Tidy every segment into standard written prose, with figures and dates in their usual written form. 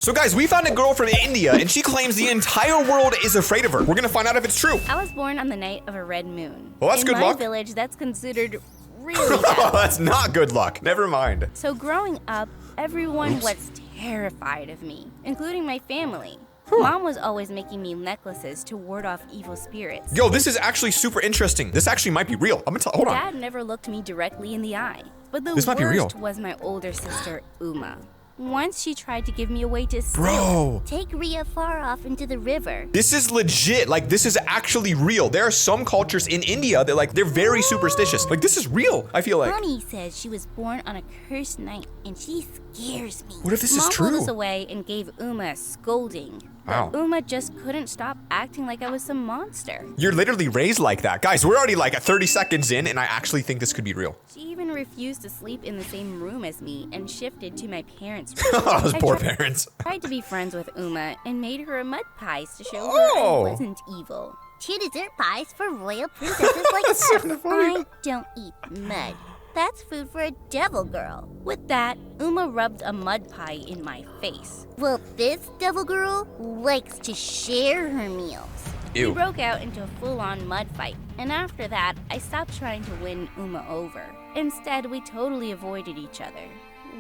So guys, we found a girl from India and she claims the entire world is afraid of her. We're gonna find out if it's true. I was born on the night of a red moon. Well, that's good luck. In my village, that's considered really bad. That's not good luck. Never mind. So growing up, everyone was terrified of me, including my family. Mom was always making me necklaces to ward off evil spirits. Yo, this is actually super interesting. This actually might be real. I'm gonna tell, hold on. Dad never looked me directly in the eye. But the This might be real. worst was my older sister, Uma. Once she tried to give me away to steal. Bro. Take Rhea far off into the river. This is legit. Like, this is actually real. There are some cultures in India that, like, they're very superstitious. Like, this is real, I feel like. Mommy says she was born on a cursed night, and she scares me. What if this is Mom true? pulled us away and gave Uma a scolding. Wow. But Uma just couldn't stop acting like I was some monster. You're literally raised like that. Guys, we're already like 30 seconds in, and I actually think this could be real. She even refused to sleep in the same room as me and shifted to my parents' room. Those poor parents. I tried to be friends with Uma and made her a mud pies to show her Oh. I wasn't evil. 2 dessert pies for royal princesses like us. kinda funny. I don't eat mud. That's food for a devil girl. With that, Uma rubbed a mud pie in my face. Well, this devil girl likes to share her meals. Ew. We broke out into a full-on mud fight, and after that, I stopped trying to win Uma over. Instead, we totally avoided each other.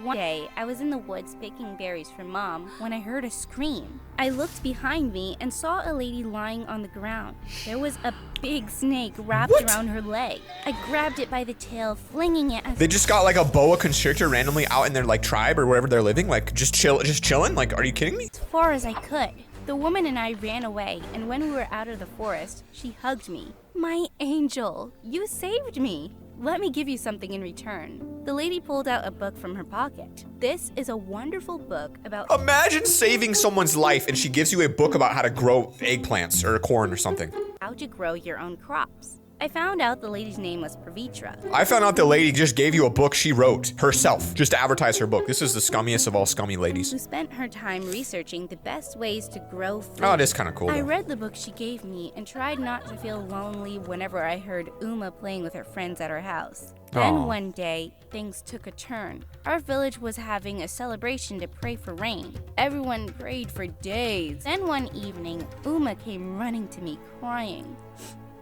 One day, I was in the woods picking berries for Mom when I heard a scream. I looked behind me and saw a lady lying on the ground. There was a big snake wrapped around her leg. I grabbed it by the tail, flinging it as They just got like a boa constrictor randomly out in their like tribe or wherever they're living, like just chilling. Like, are you kidding me? far as I could. The woman and I ran away, and when we were out of the forest, she hugged me. My angel, you saved me. Let me give you something in return. The lady pulled out a book from her pocket. This is a wonderful book about Imagine saving someone's life and she gives you a book about how to grow eggplants or corn or something. how to grow your own crops. I found out the lady's name was Pavitra. I found out the lady just gave you a book she wrote herself just to advertise her book. This is the scummiest of all scummy ladies. Who spent her time researching the best ways to grow food. Oh, it is kind of cool I though. read the book she gave me and tried not to feel lonely whenever I heard Uma playing with her friends at her house. Then Aw. one day, things took a turn. Our village was having a celebration to pray for rain. Everyone prayed for days. Then one evening, Uma came running to me crying.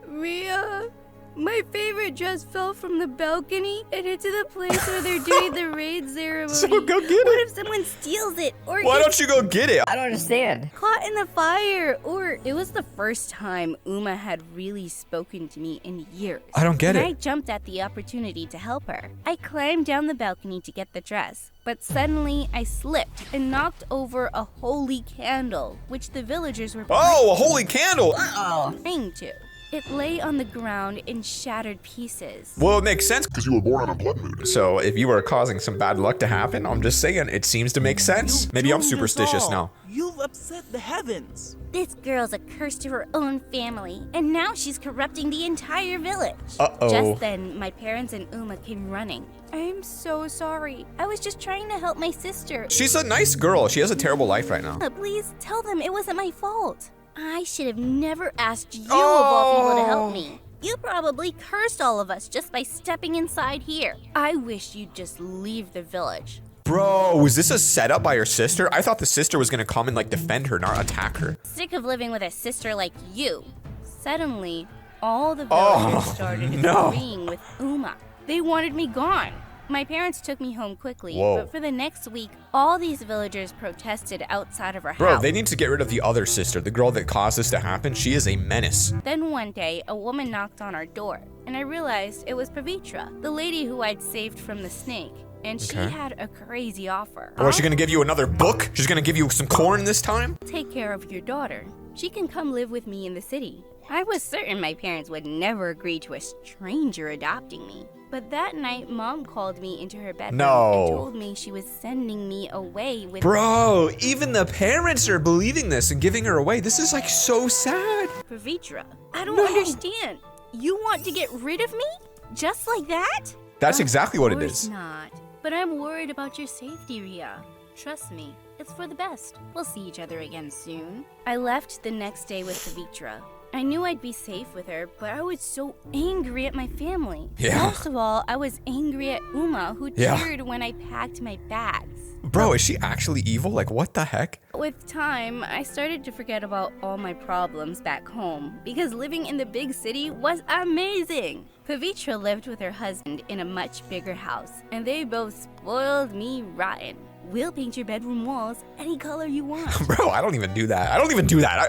Rhea, my favorite dress fell from the balcony and into the place where they're doing the raid ceremony. So go get it. What if someone steals it or Why gets don't you go get it? I don't understand. caught in the fire? Or it was the first time Uma had really spoken to me in years. I don't get and it. I jumped at the opportunity to help her. I climbed down the balcony to get the dress, but suddenly I slipped and knocked over a holy candle, which the villagers were Oh, a holy candle. Oh, praying to. It lay on the ground in shattered pieces. Well, it makes sense because you were born on a blood moon. So if you were causing some bad luck to happen, I'm just saying, it seems to make sense. Maybe I'm Doing superstitious this all. now. You've upset the heavens. This girl's a curse to her own family, and now she's corrupting the entire village. Uh-oh. Just then, my parents and Uma came running. I'm so sorry. I was just trying to help my sister. She's a nice girl. She has a terrible life right now. Please tell them it wasn't my fault. I should have never asked you of all people to help me. You probably cursed all of us just by stepping inside here. I wish you'd just leave the village. Bro, was this a setup by her sister? I thought the sister was gonna come and like defend her, not attack her. Sick of living with a sister like you. Suddenly, all the villagers started no. agreeing with Uma. They wanted me gone. My parents took me home quickly, Whoa. but for the next week, all these villagers protested outside of our Bro, house. they need to get rid of the other sister, the girl that caused this to happen. She is a menace. Then one day, a woman knocked on our door, and I realized it was Pavitra, the lady who I'd saved from the snake. And she Okay. had a crazy offer. Or is she gonna give you another book? She's gonna give you some corn this time? Take care of your daughter. She can come live with me in the city. I was certain my parents would never agree to a stranger adopting me. But that night, Mom called me into her bedroom No. and told me she was sending me away with Bro, even the parents are believing this and giving her away. This is like so sad. Pavitra. I don't understand. You want to get rid of me? Just like that? That's exactly what it Of course is. not. But I'm worried about your safety, Rhea. Trust me, it's for the best. We'll see each other again soon. I left the next day with Pavitra. I knew I'd be safe with her, but I was so angry at my family. Yeah. Most of all, I was angry at Uma, who Yeah. cheered when I packed my bags. Bro, is she actually evil? Like, what the heck? With time, I started to forget about all my problems back home because living in the big city was amazing. Pavitra lived with her husband in a much bigger house, and they both spoiled me rotten. We'll paint your bedroom walls any color you want. Bro, I don't even do that.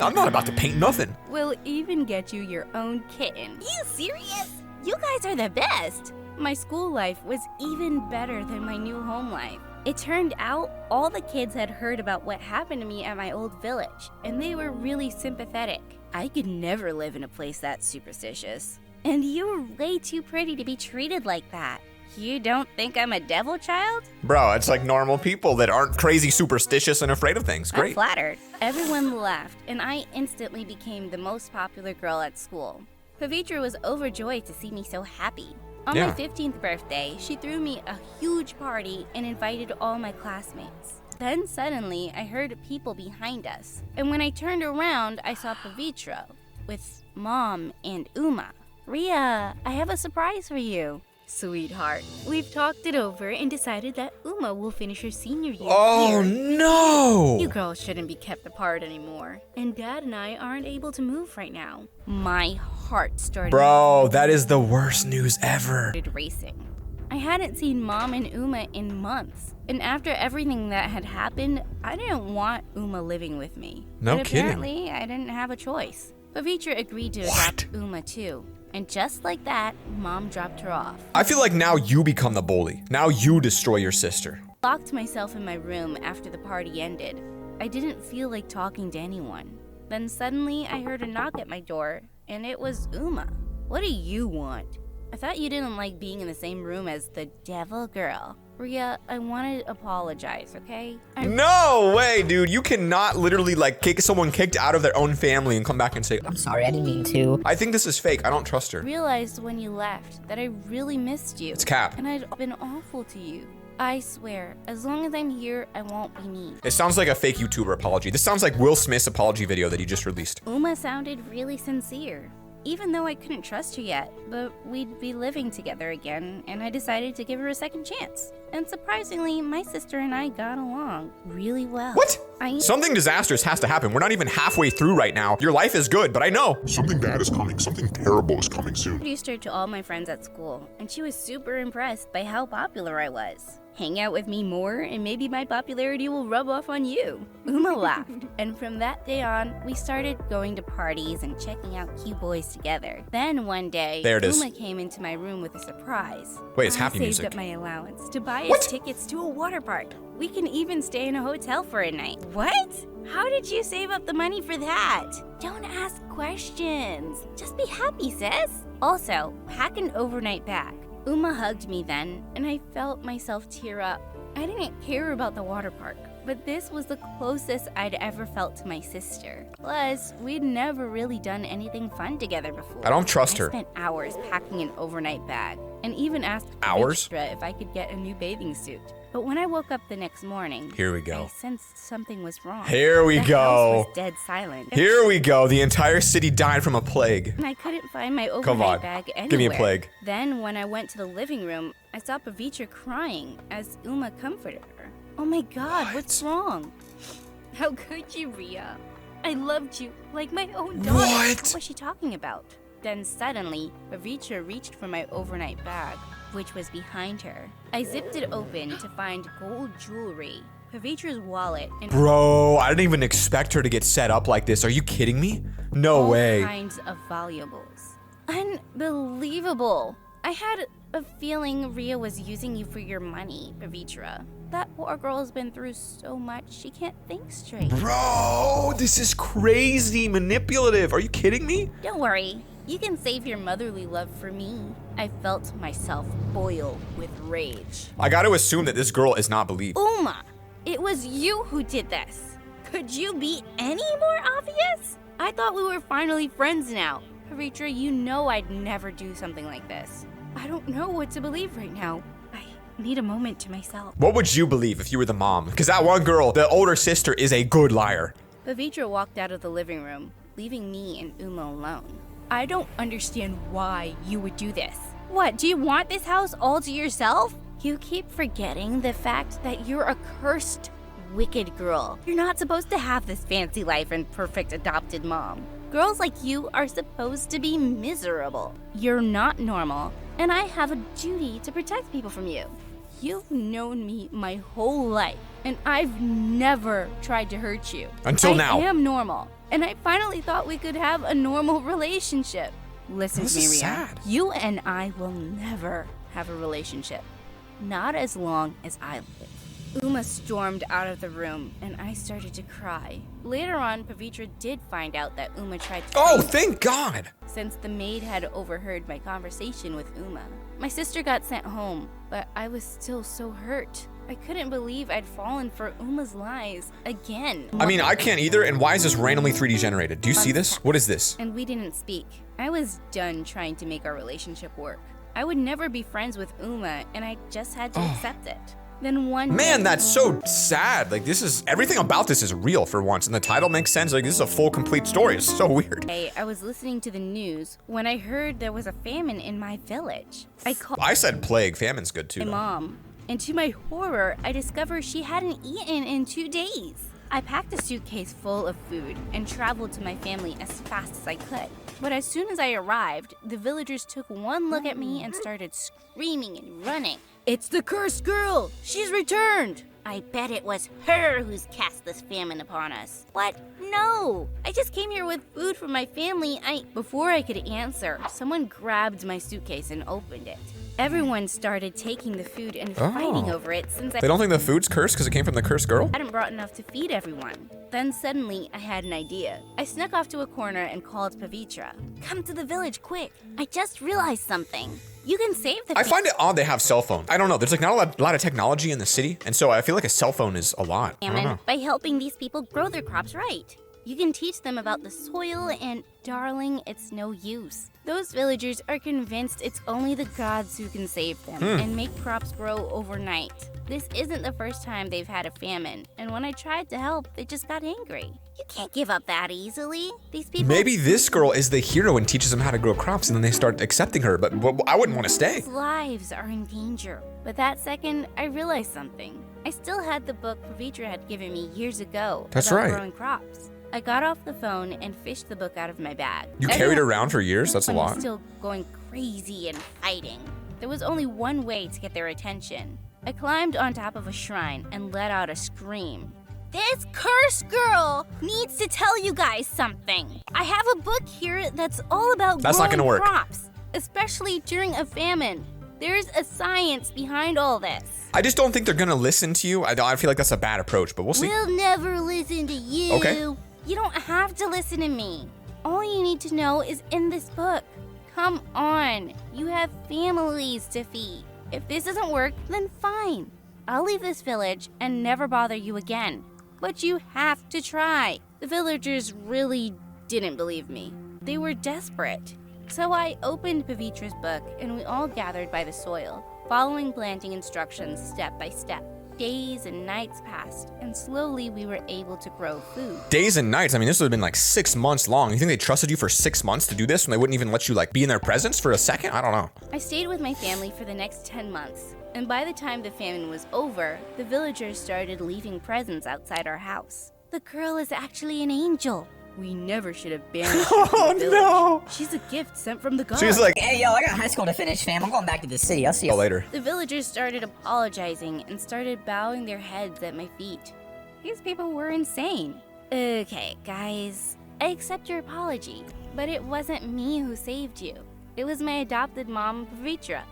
I'm not about to paint nothing. We'll even get you your own kitten. You serious? You guys are the best. My school life was even better than my new home life. It turned out all the kids had heard about what happened to me at my old village, and they were really sympathetic. I could never live in a place that superstitious. And you're way too pretty to be treated like that. You don't think I'm a devil child? Bro, it's like normal people that aren't crazy superstitious and afraid of things. I'm Great. flattered. Everyone laughed, and I instantly became the most popular girl at school. Pavitra was overjoyed to see me so happy. On Yeah. my 15th birthday, she threw me a huge party and invited all my classmates. Then suddenly, I heard people behind us. And when I turned around, I saw Pavitra with Mom and Uma. Ria, I have a surprise for you. Sweetheart, we've talked it over and decided that Uma will finish her senior year Oh, here. no. You girls shouldn't be kept apart anymore. And Dad and I aren't able to move right now. My heart Bro, that is the worst news ever. started racing. I hadn't seen Mom and Uma in months. And after everything that had happened, I didn't want Uma living with me. No but kidding. apparently, I didn't have a choice. Pavitra agreed to What? adopt Uma too. And just like that, Mom dropped her off. I feel like now you become the bully. Now you destroy your sister. Locked myself in my room after the party ended. I didn't feel like talking to anyone. Then suddenly I heard a knock at my door, and it was Uma. What do you want? I thought you didn't like being in the same room as the devil girl. Ria, I want to apologize, okay? No way, dude. You cannot literally like kick someone kicked out of their own family and come back and say, I'm sorry, I didn't mean to. I think this is fake. I don't trust her. Realized when you left that I really missed you. It's cap. And I'd been awful to you. I swear, as long as I'm here, I won't be mean. It sounds like a fake YouTuber apology. This sounds like Will Smith's apology video that he just released. Uma sounded really sincere, even though I couldn't trust her yet, but we'd be living together again, and I decided to give her a second chance. And surprisingly, my sister and I got along really well. What? I Something disastrous has to happen. We're not even halfway through right now. Your life is good, but I know. Something bad is coming. Something terrible is coming soon. introduced her to all my friends at school, and she was super impressed by how popular I was. Hang out with me more, and maybe my popularity will rub off on you. Uma laughed, and from that day on, we started going to parties and checking out cute boys together. Then one day, There it is. Uma came into my room with a surprise. Wait, it's I happy saved music. up my allowance to buy What? us tickets to a water park. We can even stay in a hotel for a night. What? How did you save up the money for that? Don't ask questions. Just be happy, sis. Also, pack an overnight bag. Uma hugged me then, and I felt myself tear up. I didn't care about the water park, but this was the closest I'd ever felt to my sister. Plus, we'd never really done anything fun together before. I don't trust her. I spent hours packing an overnight bag, and even asked Hours? Petra if I could get a new bathing suit. But when I woke up the next morning, Here we go. I sensed something was wrong. Here we the go. house was dead silent. Here we go. The entire city died from a plague. And I couldn't find my Come overnight on. bag anywhere. Give me a plague. Then, when I went to the living room, I saw Pavitra crying as Uma comforted her. Oh my God, what's wrong? How could you, Ria? I loved you like my own daughter. What? was she talking about? Then suddenly, Pavitra reached for my overnight bag, which was behind her. I zipped it open to find gold jewelry, Pavitra's wallet, and Bro, I didn't even expect her to get set up like this. Are you kidding me? No all way. kinds of valuables. Unbelievable. I had a feeling Ria was using you for your money, Pavitra. That poor girl's been through so much, she can't think straight. Bro, this is crazy manipulative. Are you kidding me? Don't worry, you can save your motherly love for me. I felt myself boil with rage. I gotta assume that this girl is not believed. Uma, it was you who did this. Could you be any more obvious? I thought we were finally friends now. Pavitra, you know I'd never do something like this. I don't know what to believe right now. I need a moment to myself. What would you believe if you were the mom? Because that one girl, the older sister, is a good liar. Pavitra walked out of the living room, leaving me and Uma alone. I don't understand why you would do this. What, do you want this house all to yourself? You keep forgetting the fact that you're a cursed, wicked girl. You're not supposed to have this fancy life and perfect adopted mom. Girls like you are supposed to be miserable. You're not normal, and I have a duty to protect people from you. You've known me my whole life, and I've never tried to hurt you. Until now. I am normal, and I finally thought we could have a normal relationship. Listen to me, This is Ria. sad. You and I will never have a relationship. Not as long as I live. Uma stormed out of the room, and I started to cry. Later on, Pavitra did find out that Uma tried to Oh, rape her, thank God. since the maid had overheard my conversation with Uma. My sister got sent home, but I was still so hurt. I couldn't believe I'd fallen for Uma's lies again. I mean, I can't either. And why is this randomly 3D generated? Do you see this? What is this? And we didn't speak. I was done trying to make our relationship work. I would never be friends with Uma, and I just had to accept it. Then one Man, day, that's so sad. Like, this is, everything about this is real for once. And the title makes sense. Like, this is a full, complete story. It's so weird. I was listening to the news when I heard there was a famine in my village. I called I said plague. Famine's good too. my though. mom, and to my horror, I discovered she hadn't eaten in 2 days. I packed a suitcase full of food and traveled to my family as fast as I could. But as soon as I arrived, the villagers took one look at me and started screaming and running. It's the cursed girl! She's returned! I bet it was her who's cast this famine upon us. What? No! I just came here with food for my family. Before I could answer, someone grabbed my suitcase and opened it. Everyone started taking the food and fighting over it since I They don't think the food's cursed because it came from the cursed girl? hadn't brought enough to feed everyone. Then suddenly, I had an idea. I snuck off to a corner and called Pavitra. Come to the village, quick. I just realized something. You can save the I find it odd they have cell phones. I don't know. There's like not a lot of technology in the city. And so I feel like a cell phone is a lot. I don't know. famine by helping these people grow their crops right. You can teach them about the soil and, darling, it's no use. Those villagers are convinced it's only the gods who can save them and make crops grow overnight. This isn't the first time they've had a famine, and when I tried to help, they just got angry. You can't give up that easily. These people Maybe this girl is the hero and teaches them how to grow crops and then they start accepting her. But I wouldn't want to stay. lives are in danger. But that second, I realized something. I still had the book Pavitra had given me years ago That's about right. growing crops. I got off the phone and fished the book out of my bag. You carried it around for years? That's a Everyone lot. was still going crazy and fighting. There was only one way to get their attention. I climbed on top of a shrine and let out a scream. This cursed girl needs to tell you guys something. I have a book here that's all about That's not growing gonna work. crops, especially during a famine. There's a science behind all this. I just don't think they're going to listen to you. I feel like that's a bad approach, but we'll see. We'll never listen to you. Okay. You don't have to listen to me. All you need to know is in this book. Come on. You have families to feed. If this doesn't work, then fine. I'll leave this village and never bother you again. But you have to try. The villagers really didn't believe me. They were desperate. So I opened Pavitra's book and we all gathered by the soil, following planting instructions step by step. Days and nights passed, and slowly we were able to grow food. Days and nights. I mean, this would have been like 6 months long. You think they trusted you for 6 months to do this when they wouldn't even let you like be in their presence for a second? I don't know. I stayed with my family for the next 10 months, and by the time the famine was over, the villagers started leaving presents outside our house. The girl is actually an angel. We never should have banished her from the village. no. She's a gift sent from the gods. She was like, Hey, yo, I got high school to finish, fam. I'm going back to the city. I'll see you oh, later. The villagers started apologizing and started bowing their heads at my feet. These people were insane. Okay, guys, I accept your apology, but it wasn't me who saved you. It was my adopted mom, Pavitra.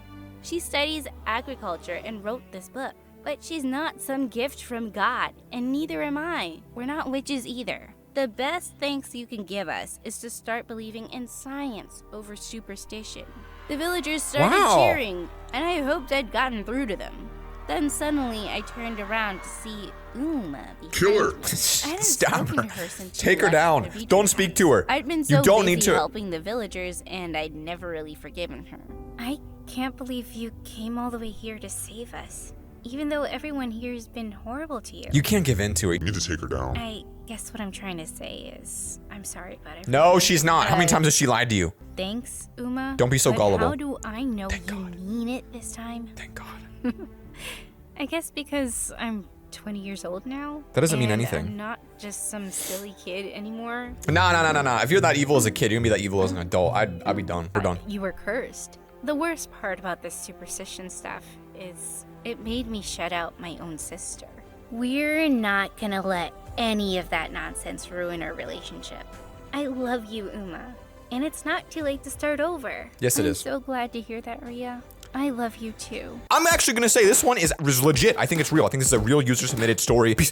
She studies agriculture and wrote this book, but she's not some gift from God, and neither am I. We're not witches either. The best thanks you can give us is to start believing in science over superstition. The villagers started Wow. cheering, and I hoped I'd gotten through to them. Then suddenly I turned around to see Uma behind Kill her. me. I hadn't Stop spoken her. to her since she Take her left down. the Vitra Don't speak to her. I'd been so You don't busy need to. helping the villagers, and I'd never really forgiven her. I can't believe you came all the way here to save us, even though everyone here has been horrible to you. You can't give in to her. You need to take her down. I guess what I'm trying to say is, I'm sorry about everything. No, she's not. How many times has she lied to you? Thanks, Uma. Don't be so but gullible. How do I know Thank you God. mean it this time? Thank God. I guess because I'm 20 years old now. That doesn't mean and anything. I'm not just some silly kid anymore. Nah. If you're that evil as a kid, you're gonna be that evil as an adult. I'd be done. We're done. You were cursed. The worst part about this superstition stuff is it made me shut out my own sister. We're not gonna let any of that nonsense ruin our relationship. I love you, Uma. And it's not too late to start over. Yes, it is. I'm so glad to hear that, Ria. I love you too. I'm actually gonna say this one is legit. I think it's real. I think this is a real user submitted story. Peace.